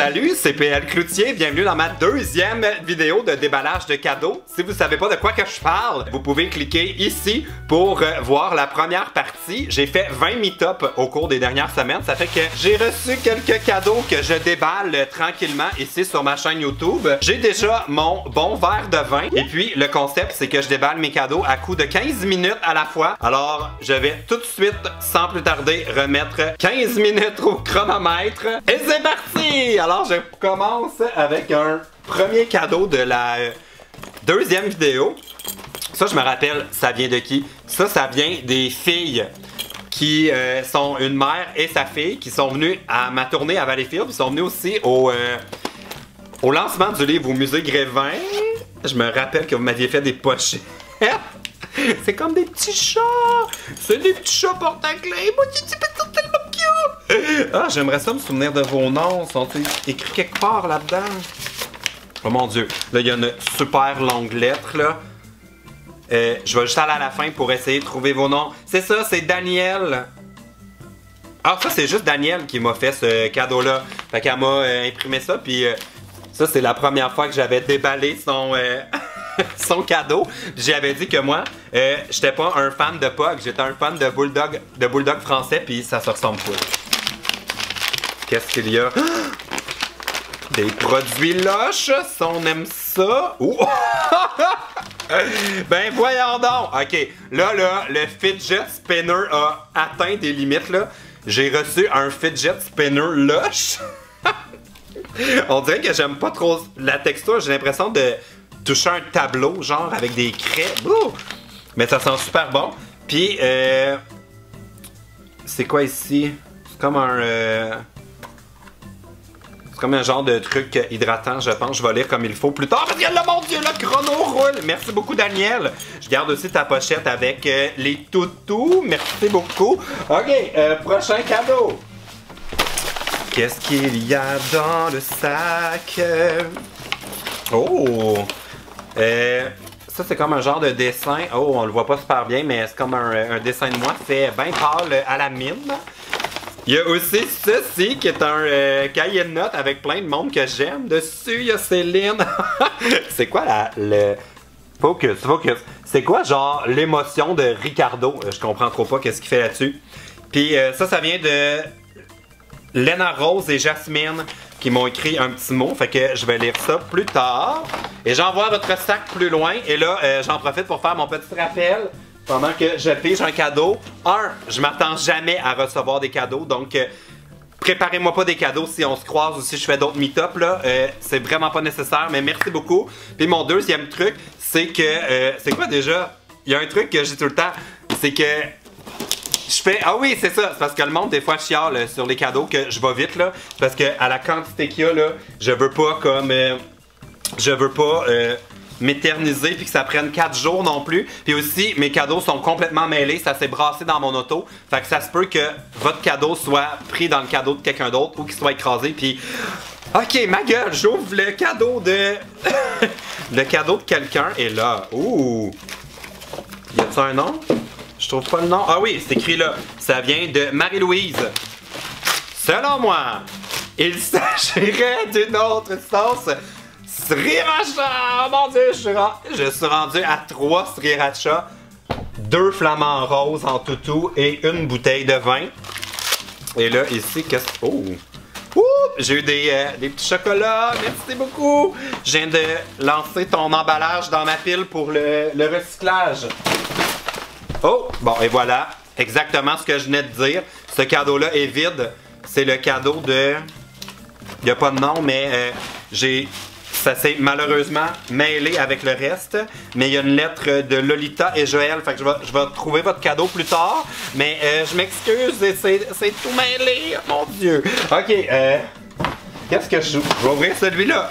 Salut, c'est PL Cloutier, bienvenue dans ma deuxième vidéo de déballage de cadeaux. Si vous savez pas de quoi que je parle, vous pouvez cliquer ici pour voir la première partie. J'ai fait 20 meet-up au cours des dernières semaines, ça fait que j'ai reçu quelques cadeaux que je déballe tranquillement ici sur ma chaîne YouTube. J'ai déjà mon bon verre de vin et puis le concept c'est que je déballe mes cadeaux à coup de 15 minutes à la fois. Alors je vais tout de suite, sans plus tarder, remettre 15 minutes au chronomètre et c'est parti! Alors je commence avec un premier cadeau de la deuxième vidéo. Ça je me rappelle, ça vient de qui? Ça vient des filles qui sont une mère et sa fille qui sont venues à ma tournée à Valleyfield. Ils sont venus aussi au lancement du livre au musée Grévin. Je me rappelle que vous m'aviez fait des pochettes. C'est comme des petits chats. C'est des petits chats porte-clés. Moi, ils sont tellement cute. Ah, j'aimerais ça me souvenir de vos noms. Ils sont écrits quelque part là-dedans. Oh mon Dieu. Là, il y a une super longue lettre, là. Je vais juste aller à la fin pour essayer de trouver vos noms. C'est ça, c'est Daniel. Ah, ça, c'est juste Daniel qui m'a fait ce cadeau-là. Fait qu'elle m'a imprimé ça, puis ça, c'est la première fois que j'avais déballé son... son cadeau. J'avais dit que moi, j'étais pas un fan de Pug, j'étais un fan de Bulldog français, puis ça se ressemble pas. Qu'est-ce qu'il y a? Des produits Lush, si on aime ça. Ben voyons donc! Ok, là, le fidget spinner a atteint des limites, là. J'ai reçu un fidget spinner Lush. On dirait que j'aime pas trop la texture, j'ai l'impression de toucher un tableau, genre avec des craies. Ouh! Mais ça sent super bon. Puis, c'est quoi ici? C'est comme un... c'est comme un genre de truc hydratant, je pense. Je vais lire comme il faut plus tard. Parce que là, mon Dieu, le chrono roule! Merci beaucoup, Daniel. Je garde aussi ta pochette avec les toutous. Merci beaucoup. OK, prochain cadeau. Qu'est-ce qu'il y a dans le sac? Oh! Ça, c'est comme un genre de dessin. Oh, on le voit pas super bien, mais c'est comme un dessin de moi fait bien pâle à la mine. Il y a aussi ceci qui est un cahier de notes avec plein de monde que j'aime. Dessus, il y a Céline. C'est quoi le... Focus. C'est quoi, genre, l'émotion de Ricardo? Je comprends trop pas qu'est-ce qu'il fait là-dessus. Puis ça vient de Lena Rose et Jasmine qui m'ont écrit un petit mot, fait que je vais lire ça plus tard. Et j'envoie votre sac plus loin. Et là, j'en profite pour faire mon petit rappel pendant que je pige un cadeau. Je m'attends jamais à recevoir des cadeaux, donc préparez-moi pas des cadeaux si on se croise ou si je fais d'autres meet-up, là. C'est vraiment pas nécessaire, mais merci beaucoup. Puis mon deuxième truc, c'est que... c'est quoi déjà? Il y a un truc que j'ai tout le temps, c'est que... je fais... Ah oui, c'est ça. C'est parce que le monde, des fois, chiale sur les cadeaux que je vais vite, là. Parce que à la quantité qu'il y a, là, je veux pas comme... je veux pas m'éterniser puis que ça prenne 4 jours non plus. Puis aussi, mes cadeaux sont complètement mêlés. Ça s'est brassé dans mon auto. Fait que ça se peut que votre cadeau soit pris dans le cadeau de quelqu'un d'autre ou qu'il soit écrasé. Puis... OK, ma gueule, j'ouvre le cadeau de... le cadeau de quelqu'un. Et là... Ouh! Y a-t-il un nom? Je trouve pas le nom. Ah oui, c'est écrit là. Ça vient de Marie-Louise. Selon moi, il s'agirait d'une autre sauce sriracha. Oh mon Dieu, je suis rendu à 3 sriracha, 2 flamants roses en toutou et une bouteille de vin. Et là, ici, qu'est-ce que... Oh! Ouh! J'ai eu des petits chocolats. Merci beaucoup. Je viens de lancer ton emballage dans ma pile pour le recyclage. Oh! Bon, et voilà, exactement ce que je venais de dire. Ce cadeau-là est vide. C'est le cadeau de... Il n'y a pas de nom, mais ça s'est malheureusement mêlé avec le reste. Mais il y a une lettre de Lolita et Joël. Fait que je vais trouver votre cadeau plus tard. Mais je m'excuse, c'est tout mêlé. Mon Dieu. OK, qu'est-ce que je vais ouvrir celui-là.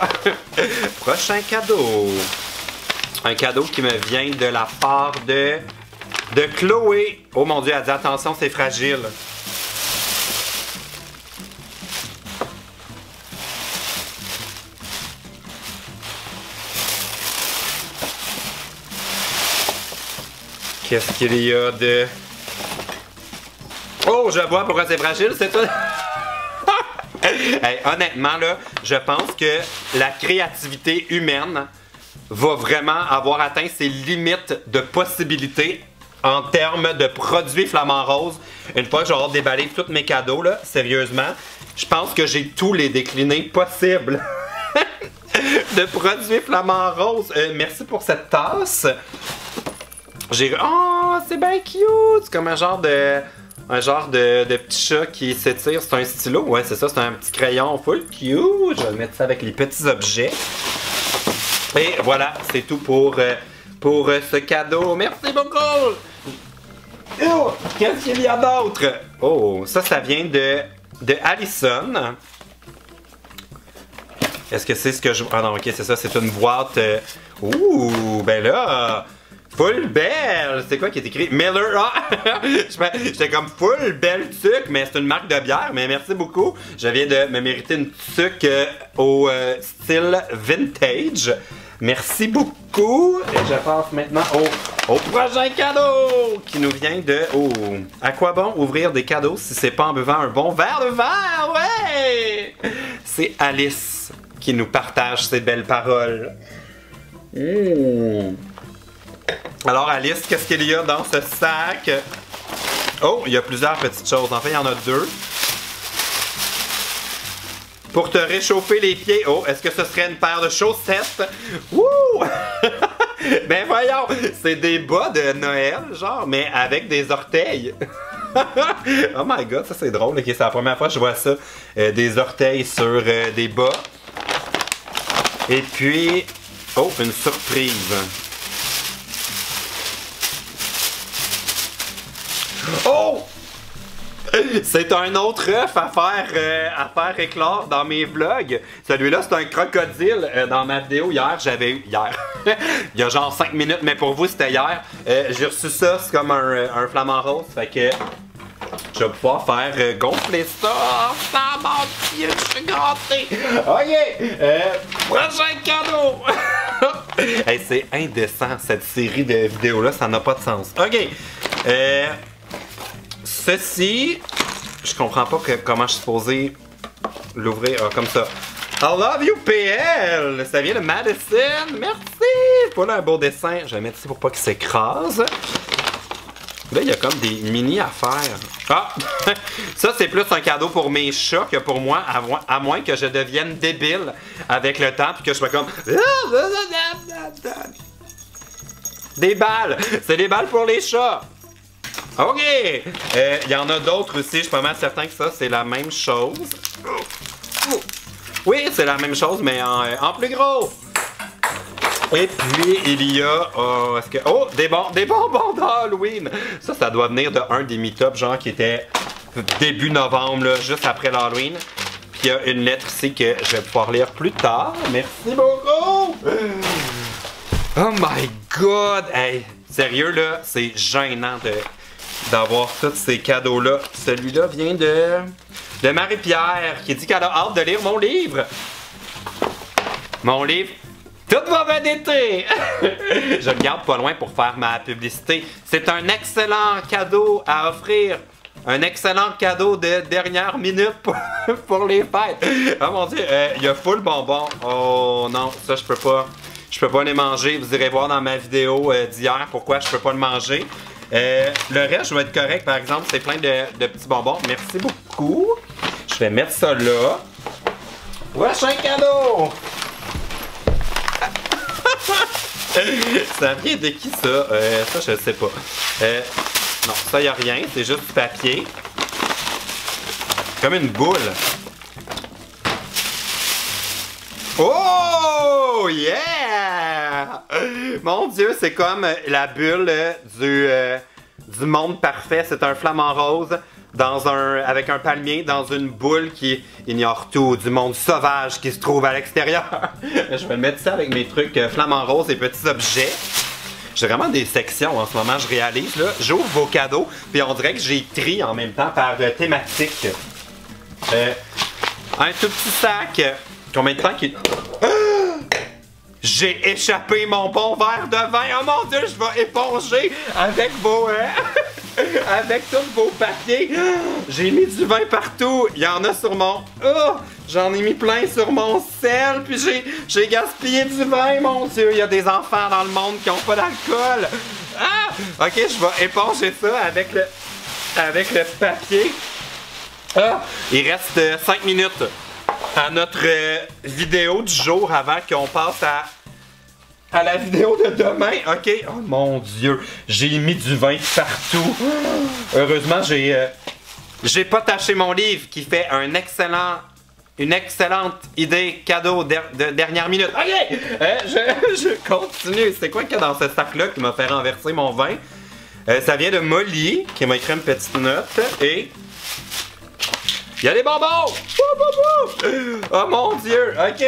Prochain cadeau. Un cadeau qui me vient de la part de Chloé. Oh mon Dieu, elle dit attention, c'est fragile. Qu'est-ce qu'il y a de... Oh, je vois pourquoi c'est fragile, c'est tout. Hey, honnêtement, là, je pense que la créativité humaine va vraiment avoir atteint ses limites de possibilités en termes de produits Flamand Rose. Une fois que j'aurai déballé tous mes cadeaux, là, sérieusement, je pense que j'ai tous les déclinés possibles de produits Flamand Rose. Merci pour cette tasse. Oh, c'est bien cute! C'est comme un genre de petit chat qui s'étire. C'est un stylo. Ouais, c'est ça, c'est un petit crayon full cute. Je vais mettre ça avec les petits objets. Et voilà, c'est tout pour ce cadeau. Merci beaucoup! Oh, qu'est-ce qu'il y a d'autre? Oh, ça vient de Allison. Est-ce que c'est ce que je... Ah non, ok, c'est ça, c'est une boîte... Ouh, ben là... Full belle! C'est quoi qui est écrit? Miller! Ah! J'étais comme full belle tuque, mais c'est une marque de bière, mais merci beaucoup. Je viens de me mériter une tuque au style vintage. Merci beaucoup! Et je passe maintenant au prochain cadeau qui nous vient de... Oh! À quoi bon ouvrir des cadeaux si c'est pas en buvant un bon verre de vin? Ouais! C'est Alice qui nous partage ces belles paroles. Alors Alice, qu'est-ce qu'il y a dans ce sac? Oh, il y a plusieurs petites choses. En fait, il y en a deux. Pour te réchauffer les pieds. Oh, est-ce que ce serait une paire de chaussettes? Wouh! Ben voyons, c'est des bas de Noël, genre, mais avec des orteils. Oh my god, ça c'est drôle. Ok, c'est la première fois que je vois ça. Des orteils sur des bas. Et puis... Oh, une surprise. Oh! C'est un autre œuf à faire éclore dans mes vlogs. Celui-là, c'est un crocodile. Dans ma vidéo hier, j'avais eu... Hier. Il y a genre 5 minutes, mais pour vous, c'était hier. J'ai reçu ça, c'est comme un flamant rose. Fait que je vais pouvoir faire gonfler ça. Oh, mon Dieu, je suis gâté. OK. Prochain cadeau. Hey, c'est indécent, cette série de vidéos-là. Ça n'a pas de sens. OK. Ceci, je comprends pas comment je suis supposé l'ouvrir comme ça. I love you PL! Ça vient de Madison! Merci! Voilà un beau dessin. Je vais mettre ici pour pas qu'il s'écrase. Là, il y a comme des mini affaires. Ah! Ça, c'est plus un cadeau pour mes chats que pour moi, à moins que je devienne débile avec le temps puis que je sois comme... Des balles! C'est des balles pour les chats! OK! Il y en a d'autres aussi, je suis pas mal certain que ça, c'est la même chose. Oui, c'est la même chose, mais en plus gros! Et puis, il y a... des bonbons d'Halloween! Ça doit venir de un des meet-up, genre, qui était début novembre, là, juste après l'Halloween. Puis, il y a une lettre ici que je vais pouvoir lire plus tard. Merci beaucoup! Oh my God! Hey, sérieux, là, c'est gênant d'avoir tous ces cadeaux-là. Celui-là vient de Marie-Pierre, qui dit qu'elle a hâte de lire mon livre. Mon livre, Tout va bien d'été! Je le garde pas loin pour faire ma publicité. C'est un excellent cadeau à offrir. Un excellent cadeau de dernière minute pour les fêtes. Oh mon Dieu, il y a full bonbons. Oh non, ça je peux pas. Je peux pas les manger. Vous irez voir dans ma vidéo d'hier pourquoi je peux pas le manger. Le reste, je vais être correct. Par exemple, c'est plein de petits bonbons. Merci beaucoup. Je vais mettre ça là. Prochain cadeau! Ça vient de qui ça? Ça, je sais pas. Non, ça, y a rien. C'est juste du papier. Comme une boule. Oh! Yeah! Mon Dieu, c'est comme la bulle du monde parfait. C'est un flamant rose avec un palmier dans une boule qui ignore tout du monde sauvage qui se trouve à l'extérieur. Je vais mettre ça avec mes trucs flamant rose et petits objets. J'ai vraiment des sections en ce moment, je réalise. Là, j'ouvre vos cadeaux, puis on dirait que j'ai tri en même temps par thématique. Un tout petit sac. Combien de temps qu'il... J'ai échappé mon bon verre de vin. Oh mon Dieu, je vais éponger avec vos... avec tous vos papiers. J'ai mis du vin partout. Il y en a sur mon... Oh, j'en ai mis plein sur mon sel. Puis j'ai gaspillé du vin, mon Dieu. Il y a des enfants dans le monde qui n'ont pas d'alcool. Ah! Ok, je vais éponger ça avec le papier. Ah! Il reste 5 minutes à notre vidéo du jour avant qu'on passe à la vidéo de demain. Ok. Oh mon Dieu. J'ai mis du vin partout. Heureusement, j'ai pas taché mon livre qui fait une excellente idée cadeau de dernière minute. Ok. Je continue. C'est quoi qu'il y a dans ce sac-là qui m'a fait renverser mon vin? Ça vient de Molly qui m'a écrit une petite note et... Il y a des bonbons! Oh mon Dieu! Ok!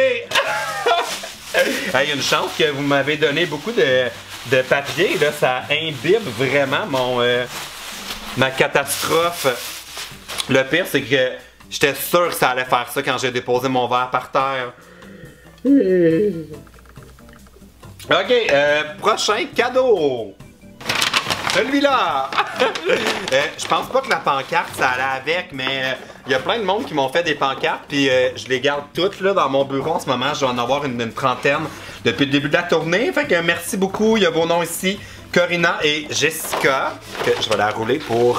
Il y a une chance que vous m'avez donné beaucoup de papier. Là, ça imbibe vraiment ma catastrophe. Le pire, c'est que j'étais sûr que ça allait faire ça quand j'ai déposé mon verre par terre. Ok, prochain cadeau! Celui-là! Je pense pas que la pancarte, ça allait avec, mais il y a plein de monde qui m'ont fait des pancartes, puis je les garde toutes là, dans mon bureau en ce moment. Je dois en avoir une trentaine depuis le début de la tournée. Fait que merci beaucoup. Il y a vos noms ici, Corinna et Jessica. Que je vais la rouler pour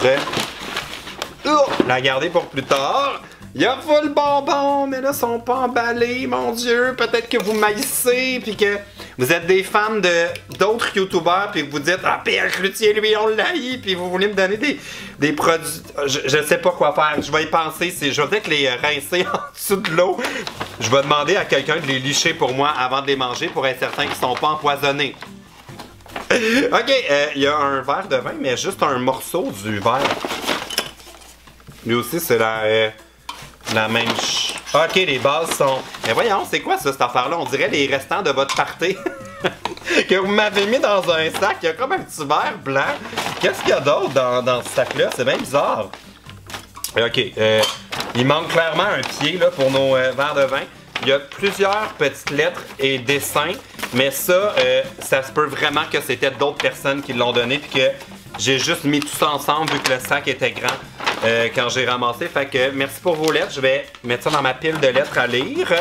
la garder pour plus tard. Il y a full bonbons, mais là, ils sont pas emballés, mon Dieu. Peut-être que vous maïssez, puis que vous êtes des fans d'autres youtubeurs, puis que vous dites « Ah, PL Cloutier, lui, on l'haït », puis vous voulez me donner des produits... Je sais pas quoi faire. Je vais y penser. Je vais peut-être les rincer en dessous de l'eau. Je vais demander à quelqu'un de les licher pour moi avant de les manger pour être certain qu'ils sont pas empoisonnés. Ok, il y a un verre de vin, mais juste un morceau du verre. Lui aussi, c'est la même ok, les bases sont... Mais voyons, c'est quoi ça, cette affaire-là? On dirait les restants de votre party. Que vous m'avez mis dans un sac. Il y a comme un petit verre blanc. Qu'est-ce qu'il y a d'autre dans ce sac-là? C'est bien bizarre. Ok, il manque clairement un pied là, pour nos verres de vin. Il y a plusieurs petites lettres et dessins. Mais ça, ça se peut vraiment que c'était d'autres personnes qui l'ont donné. Puis que j'ai juste mis tout ça ensemble vu que le sac était grand. Quand j'ai ramassé. Fait que merci pour vos lettres. Je vais mettre ça dans ma pile de lettres à lire.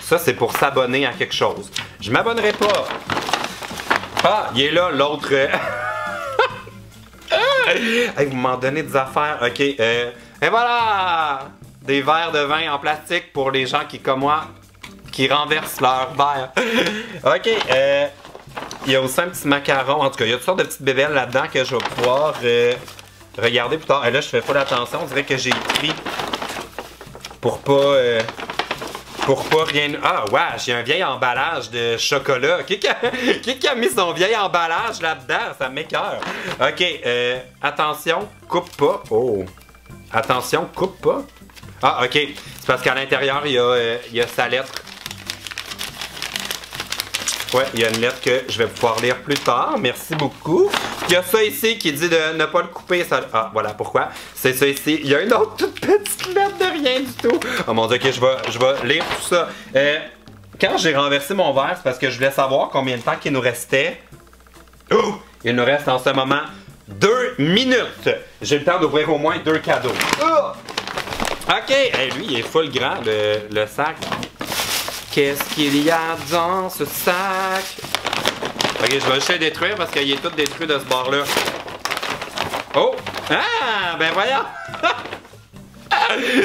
Ça, c'est pour s'abonner à quelque chose. Je m'abonnerai pas. Ah, il est là, l'autre. Hey, vous m'en donnez des affaires. Ok. Et voilà! Des verres de vin en plastique pour les gens qui, comme moi, qui renversent leurs verres. Ok. Il y a aussi un petit macaron. En tout cas, il y a toutes sortes de petites bébelles là-dedans que je vais pouvoir... regardez plus tard. Et là, je fais pas attention. On dirait que j'ai écrit pour pas rien... Ah, ouais, j'ai un vieil emballage de chocolat. Qui a mis son vieil emballage là-dedans? Ça m'écoeure. Ok, attention, coupe pas. Oh, attention, coupe pas. Ah, ok. C'est parce qu'à l'intérieur, il y a sa lettre. Ouais, il y a une lettre que je vais pouvoir lire plus tard. Merci beaucoup. Il y a ça ici qui dit de ne pas le couper. Ça... Ah, voilà pourquoi. C'est ça ici. Il y a une autre toute petite lettre de rien du tout. Oh mon Dieu, ok, je vais lire tout ça. Quand j'ai renversé mon verre, c'est parce que je voulais savoir combien de temps il nous restait. Oh! Il nous reste en ce moment 2 minutes. J'ai le temps d'ouvrir au moins 2 cadeaux. Oh! Ok, hey, lui, il est full grand, le sac. Qu'est-ce qu'il y a dans ce sac? Ok, je vais juste le détruire parce qu'il est tout détruit de ce bord-là. Oh! Ah! Ben voyons!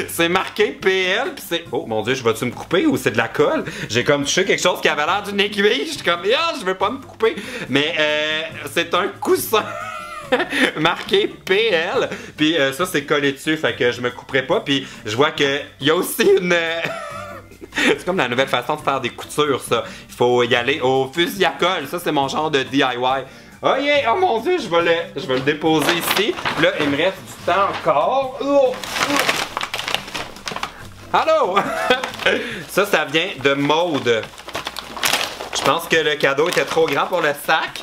C'est marqué PL, pis c'est... Oh mon Dieu, je vais-tu me couper ou c'est de la colle? J'ai comme touché quelque chose qui avait l'air d'une aiguille. Je suis comme, ah, je veux pas me couper. Mais c'est un coussin marqué PL. Puis ça, c'est collé dessus, fait que je me couperai pas. Puis je vois qu'il y a aussi une... C'est comme la nouvelle façon de faire des coutures, ça. Il faut y aller au fusil à colle. Ça, c'est mon genre de DIY. Oh yeah! Oh mon Dieu, je vais le déposer ici. Là, il me reste du temps encore. Oh! Allô? Ça vient de Maude. Je pense que le cadeau était trop grand pour le sac.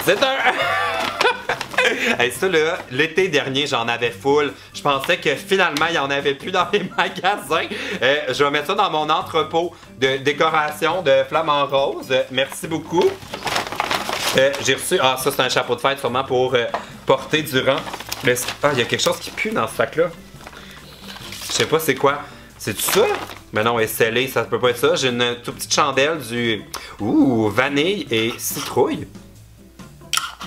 C'est un... Hey, ça là, l'été dernier, j'en avais full. Je pensais que finalement, il n'y en avait plus dans les magasins. Je vais mettre ça dans mon entrepôt de décoration de flamants roses. Merci beaucoup. J'ai reçu... Ah, ça, c'est un chapeau de fête, sûrement pour porter durant... Ah, il y a quelque chose qui pue dans ce sac-là. Je sais pas c'est quoi. C'est-tu ça? Mais non, elle est scellée, ça peut pas être ça. J'ai une toute petite chandelle du... Ouh, vanille et citrouille.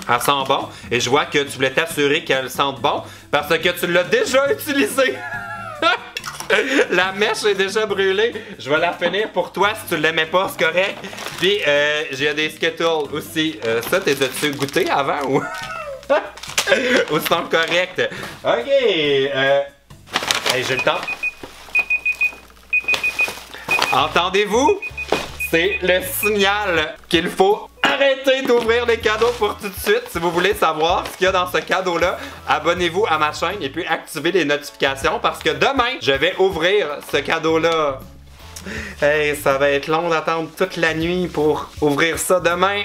Elle sent bon. Et je vois que tu voulais t'assurer qu'elle sente bon parce que tu l'as déjà utilisée. La mèche est déjà brûlée. Je vais la finir pour toi si tu l'aimais pas, c'est correct. Puis, j'ai des Skittles aussi. Ça, t'es-tu goûté avant ou... ou c'est correct? Ok. Hey, j'ai le temps. Entendez-vous? C'est le signal qu'il faut arrêter d'ouvrir les cadeaux pour tout de suite. Si vous voulez savoir ce qu'il y a dans ce cadeau-là, abonnez-vous à ma chaîne et puis activez les notifications parce que demain, je vais ouvrir ce cadeau-là. Hey, ça va être long d'attendre toute la nuit pour ouvrir ça demain.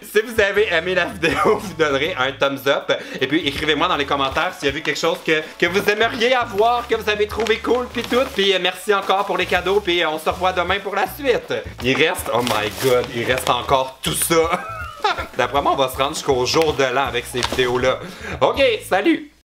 Si vous avez aimé la vidéo, vous donnerez un thumbs up. Et puis écrivez-moi dans les commentaires s'il y a vu quelque chose que vous aimeriez avoir, que vous avez trouvé cool, puis tout. Puis merci encore pour les cadeaux, puis on se revoit demain pour la suite. Il reste, oh my god, il reste encore tout ça. D'après moi, on va se rendre jusqu'au jour de l'an avec ces vidéos-là. Ok, salut!